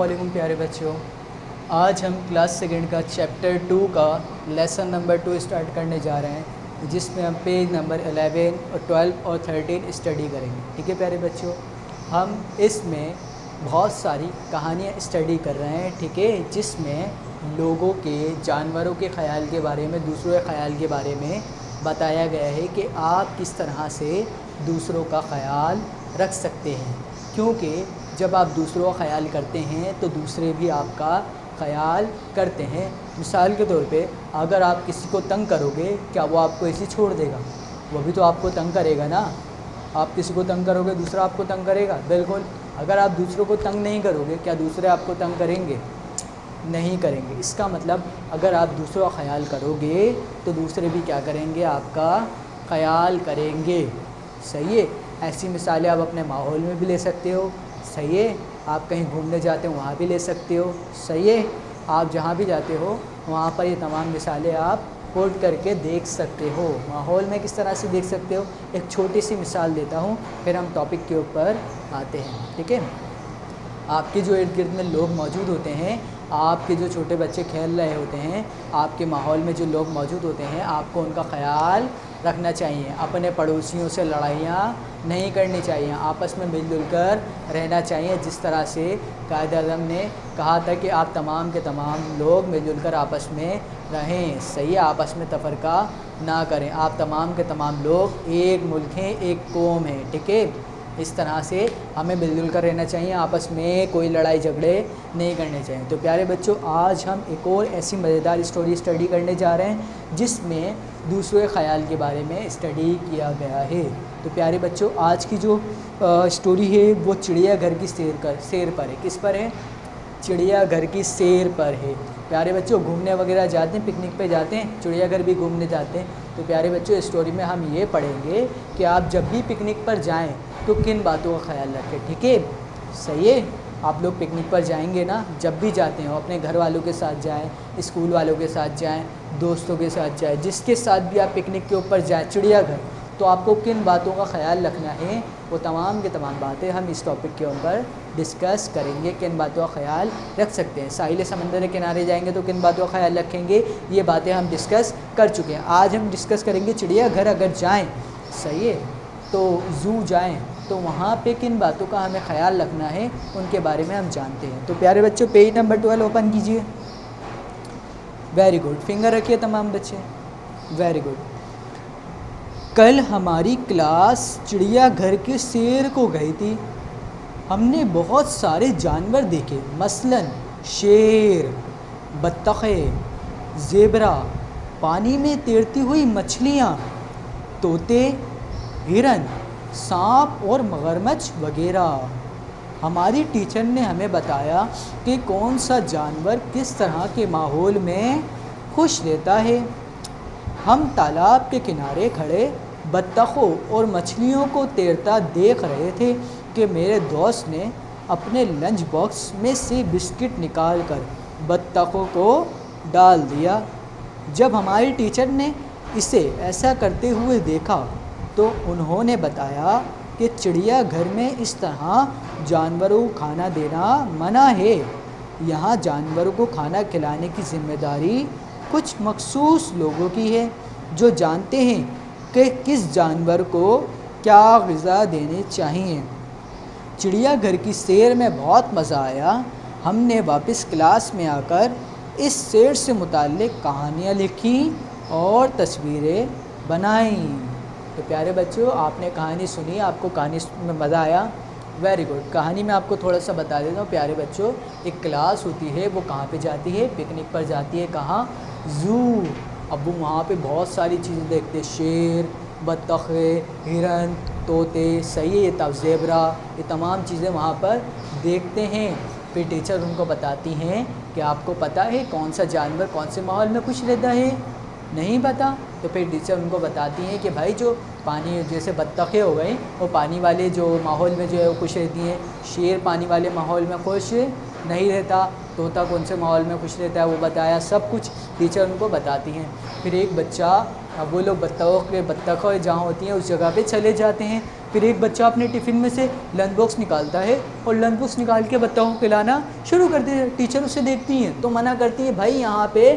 वालेकुम प्यारे बच्चों। आज हम क्लास सेकंड का चैप्टर 2 का लेसन नंबर 2 स्टार्ट करने जा रहे हैं, जिसमें हम पेज नंबर 11 और 12 और 13 स्टडी करेंगे। ठीक है प्यारे बच्चों, हम इसमें बहुत सारी कहानियाँ स्टडी कर रहे हैं, ठीक है, जिसमें लोगों के, जानवरों के ख़याल के बारे में, दूसरों के ख़याल के बारे में बताया गया है कि आप किस तरह से दूसरों का ख़याल रख सकते हैं। क्योंकि जब आप दूसरों का ख़याल करते हैं तो दूसरे भी आपका ख़याल करते हैं। मिसाल के तौर पे अगर आप किसी को तंग करोगे, क्या वो आपको ऐसे छोड़ देगा? वो भी तो आपको तंग करेगा ना। आप किसी को तंग करोगे, दूसरा आपको तंग करेगा, बिल्कुल। अगर आप दूसरों को तंग नहीं करोगे, क्या दूसरे आपको तंग करेंगे? नहीं करेंगे। इसका मतलब अगर आप दूसरों का ख़याल करोगे तो दूसरे भी क्या करेंगे? आपका ख़याल करेंगे। सही है। ऐसी मिसालें आप अपने माहौल में भी ले सकते हो। सही है। आप कहीं घूमने जाते हो, वहाँ भी ले सकते हो। सही है। आप जहाँ भी जाते हो वहाँ पर ये तमाम मिसालें आप कोट करके देख सकते हो। माहौल में किस तरह से देख सकते हो, एक छोटी सी मिसाल देता हूँ, फिर हम टॉपिक के ऊपर आते हैं। ठीक है। आपके जो इर्द गिर्द में लोग मौजूद होते हैं, आपके जो छोटे बच्चे खेल रहे होते हैं, आपके माहौल में जो लोग मौजूद होते हैं, आपको उनका ख़याल रखना चाहिए। अपने पड़ोसियों से लड़ाइयाँ नहीं करनी चाहिए, आपस में मिलजुल कर रहना चाहिए। जिस तरह से कायद-ए-आज़म ने कहा था कि आप तमाम के तमाम लोग मिलजुल कर आपस में रहें। सही है। आपस में तफ़रक़ा ना करें। आप तमाम के तमाम लोग एक मुल्क हैं, एक कौम है। ठीक है। इस तरह से हमें मिलजुल कर रहना चाहिए, आपस में कोई लड़ाई झगड़े नहीं करने चाहिए। तो प्यारे बच्चों, आज हम एक और ऐसी मज़ेदार स्टोरी स्टडी करने जा रहे हैं जिसमें दूसरे ख़याल के बारे में स्टडी किया गया है। तो प्यारे बच्चों, आज की जो स्टोरी है वो चिड़ियाघर की सैर पर है। किस पर है? चिड़ियाघर की सैर पर है। प्यारे बच्चों, घूमने वगैरह जाते हैं, पिकनिक पे जाते हैं, चिड़ियाघर भी घूमने जाते हैं। तो प्यारे बच्चों, इस स्टोरी में हम ये पढ़ेंगे कि आप जब भी पिकनिक पर जाएं तो किन बातों का ख्याल रखें। ठीक है। सही है। आप लोग पिकनिक पर जाएंगे ना, जब भी जाते हो अपने घर वालों के साथ जाएं, स्कूल वालों के साथ जाएं, दोस्तों के साथ जाएं, जिसके साथ भी आप पिकनिक के ऊपर जाएं चिड़ियाघर, तो आपको किन बातों का ख्याल रखना है, वो तमाम के तमाम बातें हम इस टॉपिक के ऊपर डिस्कस करेंगे। किन बातों का ख्याल रख सकते हैं। साहिल समंदर के किनारे जाएंगे तो किन बातों का ख्याल रखेंगे, ये बातें हम डिस्कस कर चुके हैं। आज हम डिस्कस करेंगे चिड़ियाघर अगर जाएँ, सही है, तो ज़ू जाएँ तो वहाँ पे किन बातों का हमें ख्याल रखना है, उनके बारे में हम जानते हैं। तो प्यारे बच्चों, पेज नंबर 12 ओपन कीजिए। Very good. फिंगर रखिए तमाम बच्चे। Very good. कल हमारी क्लास चिड़ियाघर के सैर को गई थी। हमने बहुत सारे जानवर देखे, मसलन शेर, बत्तखें, ज़ेबरा, पानी में तैरती हुई मछलियाँ, तोते, हिरन, सांप और मगरमच्छ वगैरह। हमारी टीचर ने हमें बताया कि कौन सा जानवर किस तरह के माहौल में खुश रहता है। हम तालाब के किनारे खड़े बत्तखों और मछलियों को तैरता देख रहे थे कि मेरे दोस्त ने अपने लंच बॉक्स में से बिस्किट निकाल कर बत्तखों को डाल दिया। जब हमारी टीचर ने इसे ऐसा करते हुए देखा तो उन्होंने बताया कि चिड़ियाघर में इस तरह जानवरों को खाना देना मना है। यहाँ जानवरों को खाना खिलाने की जिम्मेदारी कुछ मखसूस लोगों की है, जो जानते हैं कि किस जानवर को क्या ग़िज़ा देनी चाहिए। चिड़ियाघर की सैर में बहुत मज़ा आया। हमने वापस क्लास में आकर इस सैर से मुताल्लिक़ कहानियाँ लिखी और तस्वीरें बनाईं। तो प्यारे बच्चों, आपने कहानी सुनी, आपको कहानी में मज़ा आया। Very good. कहानी में आपको थोड़ा सा बता देता हूँ प्यारे बच्चों। एक क्लास होती है, वो कहाँ पे जाती है? पिकनिक पर जाती है। कहाँ? ज़ू। अब वो वहाँ पे बहुत सारी चीज़ें देखते हैं, शेर, बत्तखें, हिरन, तोते, सही है, तब ज़ेबरा, ये तमाम चीज़ें वहाँ पर देखते हैं। फिर टीचर उनको बताती हैं कि आपको पता है कौन सा जानवर कौन से माहौल में खुश रहता है? नहीं पता? तो फिर टीचर उनको बताती हैं कि भाई जो पानी, जैसे बत्तखें हो गई, वो पानी वाले जो माहौल में जो है वो खुश रहती हैं। शेर पानी वाले माहौल में खुश नहीं रहता। तोता कौन से माहौल में खुश रहता है वो बताया। सब कुछ टीचर उनको बताती हैं। फिर एक बच्चा अब वो लोग बत्तखें जहाँ होती हैं उस जगह पे चले जाते हैं। फिर एक बच्चा अपने टिफ़िन में से लंच बॉक्स निकालता है और लंच बॉक्स निकाल के बत्तखों को खिलाना शुरू कर देते हैं। टीचर उसे देखती हैं तो मना करती है, भाई यहाँ पे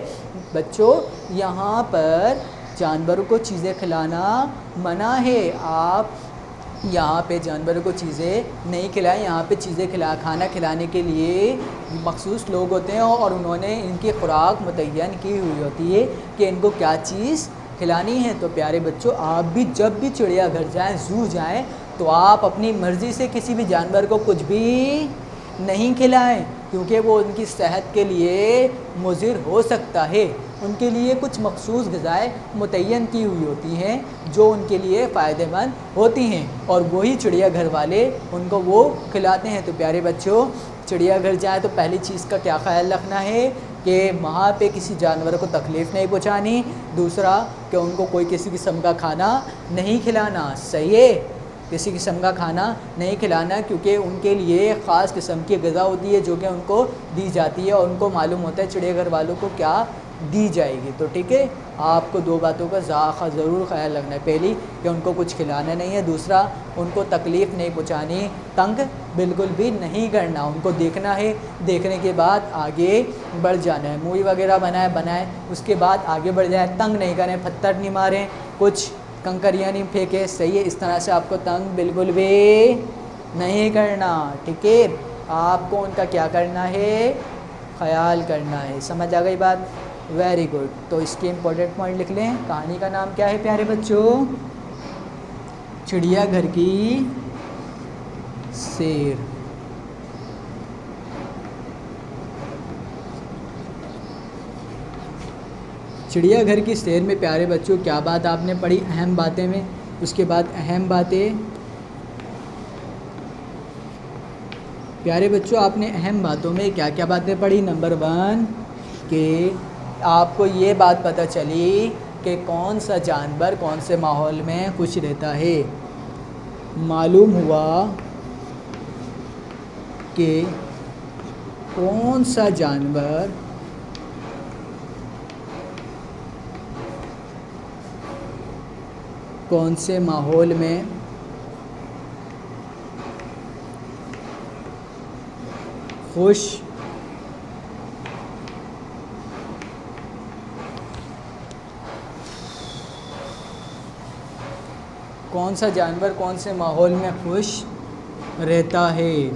बच्चों यहाँ पर जानवरों को चीज़ें खिलाना मना है, आप यहाँ पे जानवरों को चीज़ें नहीं खिलाएं। यहाँ पे चीज़ें खाना खिलाने के लिए मखसूस लोग होते हैं और उन्होंने इनकी खुराक मुतय्यन की हुई होती है कि इनको क्या चीज़ खिलानी है। तो प्यारे बच्चों, आप भी जब भी चिड़ियाघर जाएं, ज़ू जाएं, तो आप अपनी मर्ज़ी से किसी भी जानवर को कुछ भी नहीं खिलाएं, क्योंकि वो उनकी सेहत के लिए मुज़िर हो सकता है। उनके लिए कुछ मखसूस ग़िज़ाएँ मुतय्यन की हुई होती हैं जो उनके लिए फ़ायदेमंद होती हैं और वही चिड़ियाघर वाले उनको वो खिलाते हैं। तो प्यारे बच्चों, चिड़ियाघर जाएँ तो पहली चीज़ का क्या ख़्याल रखना है कि वहाँ पे किसी जानवर को तकलीफ़ नहीं पहुँचानी। दूसरा कि उनको कोई किसी किस्म का खाना नहीं खिलाना, सही है, किसी किस्म का खाना नहीं खिलाना, क्योंकि उनके लिए ख़ास किस्म की ग़िज़ा होती है जो कि उनको दी जाती है और उनको मालूम होता है चिड़ियाघर वालों को क्या दी जाएगी। तो ठीक है, आपको दो बातों का ज़रूर ख्याल रखना है। पहली कि उनको कुछ खिलाना नहीं है, दूसरा उनको तकलीफ़ नहीं पहुंचानी, तंग बिल्कुल भी नहीं करना, उनको देखना है, देखने के बाद आगे बढ़ जाना है। मूवी वगैरह बनाए उसके बाद आगे बढ़ जाए, तंग नहीं करें, पत्थर नहीं मारें, कुछ कंकरियाँ नहीं फेंके, सही है। इस तरह से आपको तंग बिल्कुल भी नहीं करना, ठीक है। आपको उनका क्या करना है, ख्याल करना है। समझ आ गई बात? Very good. तो इसके इम्पोर्टेंट पॉइंट लिख लें। कहानी का नाम क्या है प्यारे बच्चों? चिड़ियाघर की शेर। चिड़ियाघर की शेर में प्यारे बच्चों क्या बात आपने पढ़ी अहम बातें में? उसके बाद अहम बातें प्यारे बच्चों, आपने अहम बातों में क्या क्या बातें पढ़ी? नंबर 1 कि आपको ये बात पता चली कि कौन सा जानवर कौन से माहौल में खुश रहता है। मालूम हुआ कि कौन सा जानवर कौन से माहौल में खुश कौन सा जानवर कौन से माहौल में खुश रहता है।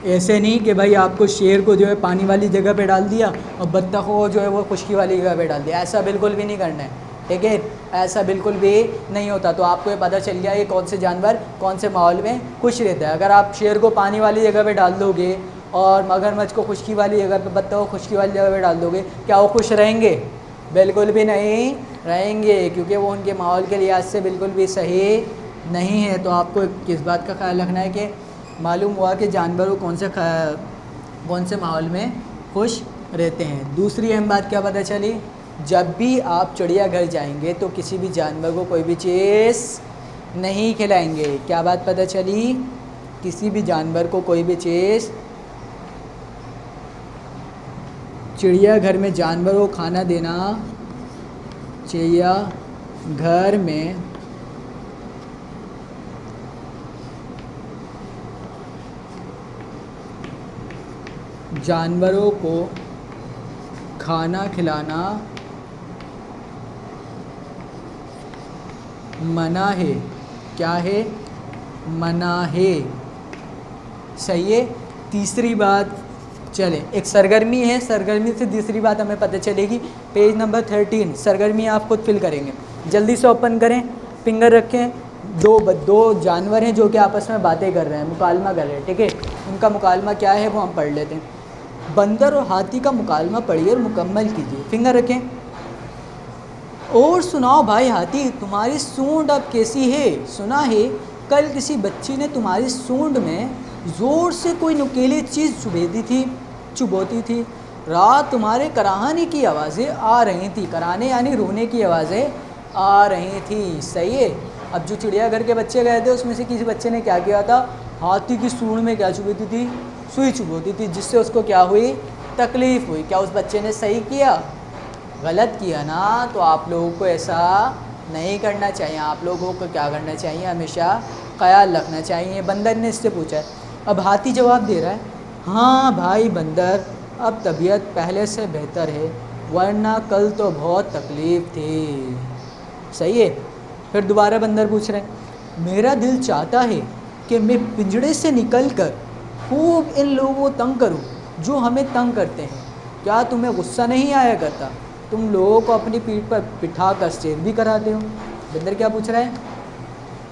ऐसे नहीं कि भाई आपको शेर को जो है पानी वाली जगह पे डाल दिया और बत्तख को जो है वो खुशकी वाली जगह पे डाल दिया, ऐसा बिल्कुल भी नहीं करना है, ठीक है। ऐसा बिल्कुल भी नहीं होता। तो आपको ये पता चल गया कि कौन से जानवर कौन से माहौल में खुश रहता है। अगर आप शेर को पानी वाली जगह पे डाल दोगे और मगरमच्छ को खुशकी वाली जगह पे, बत्तख को खुशकी वाली जगह पे डाल दोगे, क्या वो खुश रहेंगे? बिल्कुल भी नहीं रहेंगे, क्योंकि वो उनके माहौल के लिहाज से बिल्कुल भी सही नहीं है। तो आपको किस बात का ख्याल रखना है कि मालूम हुआ कि जानवरों कौन से माहौल में खुश रहते हैं। दूसरी अहम बात क्या पता चली? जब भी आप चिड़ियाघर जाएंगे तो किसी भी जानवर को कोई भी चीज़ नहीं खिलाएंगे। क्या बात पता चली? किसी भी जानवर को कोई भी चीज़, चिड़ियाघर में जानवरों को खाना देना, चिड़ियाघर में जानवरों को खाना खिलाना मना है। क्या है? मना है, सही है। तीसरी बात, चले एक सरगर्मी है, सरगर्मी से तीसरी बात हमें पता चलेगी। पेज नंबर 13 सरगर्मी आप खुद फिल करेंगे। जल्दी से ओपन करें, फिंगर रखें। दो जानवर हैं जो कि आपस में बातें कर रहे हैं, मुकालमा कर रहे हैं, ठीक है। उनका मुकालमा क्या है वो हम पढ़ लेते हैं। बंदर और हाथी का मुकालमा पढ़िए और मुकम्मल कीजिए। फिंगर रखें। और सुनाओ भाई हाथी, तुम्हारी सूंड अब कैसी है? सुना है कल किसी बच्ची ने तुम्हारी सूंड में ज़ोर से कोई नुकीली चीज़ चुभोती थी। रात तुम्हारे कराहने की आवाज़ें आ रही थी। कराहने यानी रोने की आवाज़ें आ रही थी, सही है। अब जो चिड़ियाघर के बच्चे गए थे उसमें से किसी बच्चे ने क्या किया था? हाथी की सूंड में क्या चुभोती थी? सुई चुभोती थी, जिससे उसको क्या हुई? तकलीफ़ हुई। क्या उस बच्चे ने सही किया? गलत किया ना। तो आप लोगों को ऐसा नहीं करना चाहिए। आप लोगों को क्या करना चाहिए, हमेशा ख्याल रखना चाहिए। बंदर ने इससे पूछा है। अब हाथी जवाब दे रहा है, हाँ भाई बंदर, अब तबीयत पहले से बेहतर है, वरना कल तो बहुत तकलीफ़ थी। सही है। फिर दोबारा बंदर पूछ रहे हैं, मेरा दिल चाहता है कि मैं पिंजड़े से निकलकर खूब इन लोगों को तंग करूं जो हमें तंग करते हैं। क्या तुम्हें गुस्सा नहीं आया करता? तुम लोगों को अपनी पीठ पर बिठा कर सैर भी कराते हो। बंदर क्या पूछ रहा है,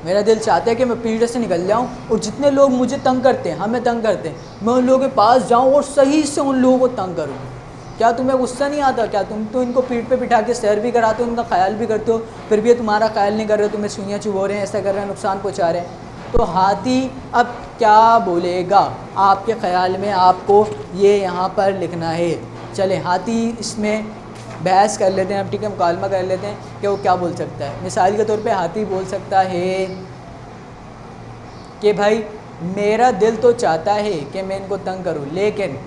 मेरा दिल चाहता है कि मैं पिंजड़े से निकल जाऊं और जितने लोग मुझे तंग करते हैं, हमें तंग करते हैं, मैं उन लोगों के पास जाऊं और सही से उन लोगों को तंग करूं। क्या तुम्हें गुस्सा नहीं आता? क्या तुम तो इनको पीठ पे बिठा के सैर भी कराते हो, उनका ख्याल भी करते हो, फिर भी ये तुम्हारा ख्याल नहीं कर रहे हो, तुम्हें सुइयाँ चुभो रहे हैं, ऐसा कर रहे हैं, नुकसान पहुँचा रहे हैं। तो हाथी अब क्या बोलेगा आपके ख्याल में? आपको ये यहाँ पर लिखना है। चले हाथी इसमें बहस कर लेते हैं, अब ठीक है, मुकालमा कर लेते हैं कि वो क्या बोल सकता है। मिसाल के तौर पे हाथी बोल सकता है कि भाई मेरा दिल तो चाहता है कि मैं इनको तंग करूं, लेकिन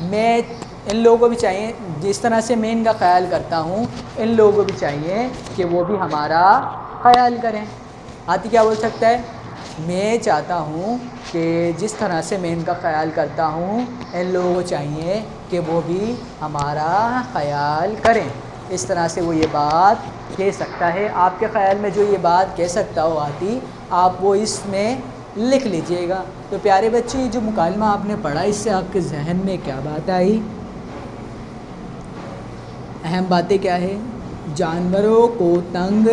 मैं इन लोगों को भी चाहिए, जिस तरह से मैं इनका ख्याल करता हूं, इन लोगों को भी चाहिए कि वो भी हमारा ख्याल करें। हाथी क्या बोल सकता है, मैं चाहता हूं कि जिस तरह से मैं इनका ख्याल करता हूं, इन लोगों को चाहिए कि वो भी हमारा ख्याल करें। इस तरह से वो ये बात कह सकता है। आपके ख्याल में जो ये बात कह सकता हो हाथी, आप वो इसमें लिख लीजिएगा। तो प्यारे बच्चे, जो मुकालमा आपने पढ़ा, इससे आपके जहन में क्या बात आई? अहम बातें क्या है? जानवरों को तंग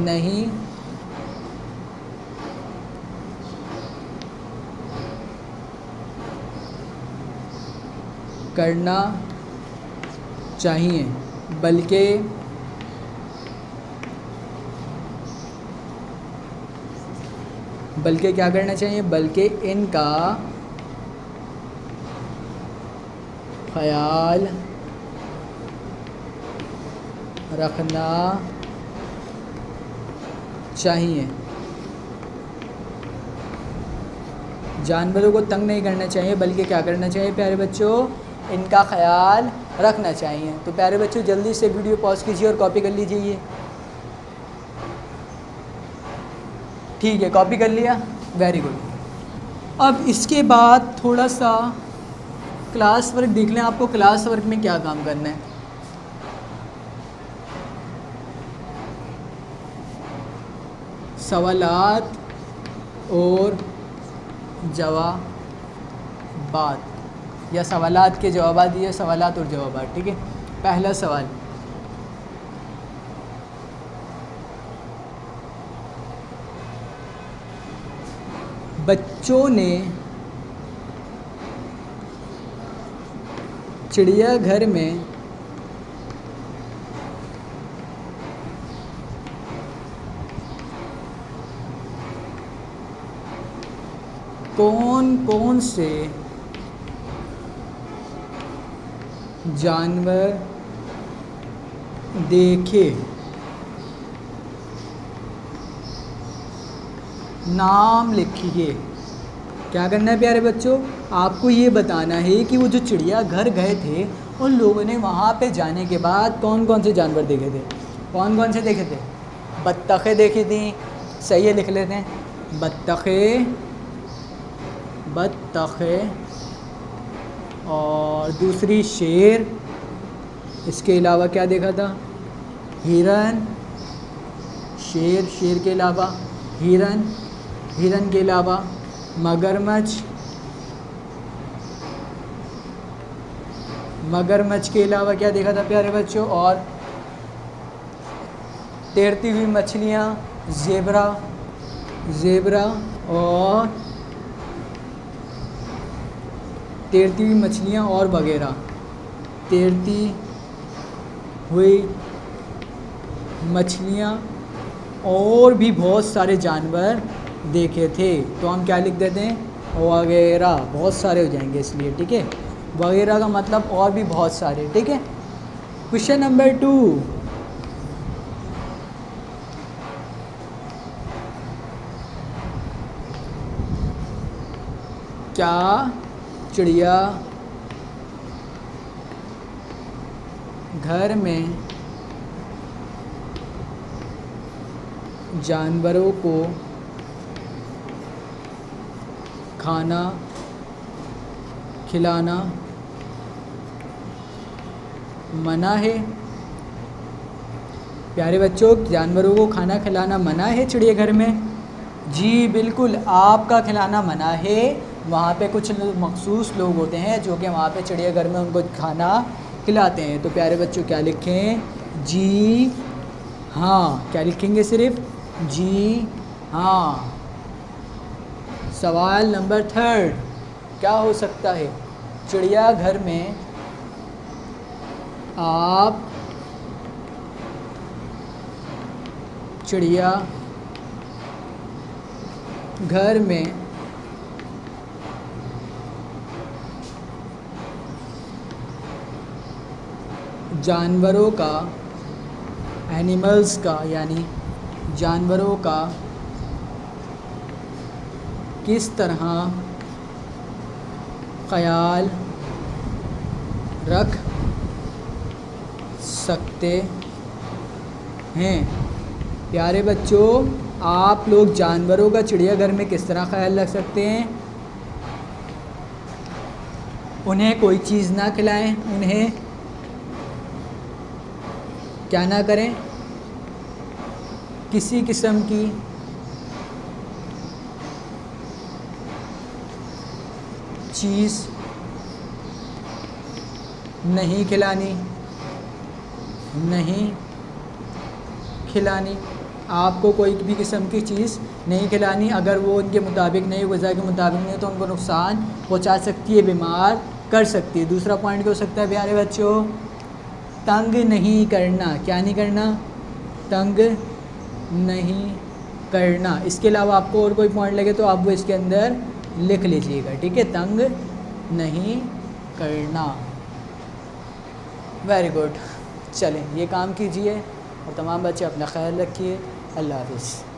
नहीं करना चाहिए, बल्कि क्या करना चाहिए? बल्कि इनका ख्याल रखना चाहिए। जानवरों को तंग नहीं करना चाहिए, बल्कि क्या करना चाहिए प्यारे बच्चों? इनका ख्याल रखना चाहिए। तो प्यारे बच्चों, जल्दी से वीडियो पॉज कीजिए और कॉपी कर लीजिए। ये ठीक है, कॉपी कर लिया, वेरी गुड। अब इसके बाद थोड़ा सा क्लास वर्क देख लें। आपको क्लास वर्क में क्या काम करना है? सवालात और जवाबात, या सवालात के जवाबात, ये सवालात और जवाबात। ठीक है, पहला सवाल, बच्चों ने चिड़ियाघर में कौन कौन से जानवर देखे? नाम लिखिए। क्या करना है प्यारे बच्चों? आपको ये बताना है कि वो जो चिड़ियाघर गए थे, उन लोगों ने वहाँ पे जाने के बाद कौन कौन से जानवर देखे थे? कौन कौन से देखे थे? बत्तखें देखी थी, सही है, लिख लेते हैं। बत्तखें और दूसरी शेर। इसके अलावा क्या देखा था? हिरन। शेर के अलावा हिरन के अलावा मगरमच्छ के अलावा क्या देखा था प्यारे बच्चों? और तैरती हुई मछलियाँ, ज़ेबरा और तैरती हुई मछलियाँ और वगैरह, तैरती हुई मछलियाँ और भी बहुत सारे जानवर देखे थे। तो हम क्या लिख देते हैं? वगैरह। बहुत सारे हो जाएंगे इसलिए, ठीक है। वगैरह का मतलब और भी बहुत सारे, ठीक है। क्वेश्चन नंबर 2, क्या चिड़िया घर में जानवरों को खाना खिलाना मना है? प्यारे बच्चों, जानवरों को खाना खिलाना मना है चिड़ियाघर में? जी बिल्कुल, आपका खिलाना मना है। वहाँ पे कुछ मखसूस लोग होते हैं जो कि वहाँ पे चिड़ियाघर में उनको खाना खिलाते हैं। तो प्यारे बच्चों क्या लिखें? जी हाँ। क्या लिखेंगे? सिर्फ जी हाँ। सवाल नंबर 3 क्या हो सकता है? चिड़ियाघर में आप चिड़िया घर में जानवरों का, एनिमल्स का यानी जानवरों का किस तरह ख्याल रख सकते हैं? प्यारे बच्चों, आप लोग जानवरों का चिड़ियाघर में किस तरह ख्याल रख सकते हैं? उन्हें कोई चीज़ ना खिलाएं, उन्हें क्या ना करें? किसी किस्म की चीज़ नहीं खिलानी, नहीं खिलानी। आपको कोई भी किस्म की चीज़ नहीं खिलानी। अगर वो उनके मुताबिक नहीं, ग़िज़ा के मुताबिक नहीं, तो उनको नुकसान पहुंचा सकती है, बीमार कर सकती है। दूसरा पॉइंट क्या हो सकता है प्यारे बच्चों? तंग नहीं करना। क्या नहीं करना? तंग नहीं करना। इसके अलावा आपको और कोई पॉइंट लगे तो आप वो इसके अंदर लिख लीजिएगा, ठीक है? तंग नहीं करना। Very good. चलें, ये काम कीजिए और तमाम बच्चे अपना ख्याल रखिए। अल्लाह हाफ़िज़।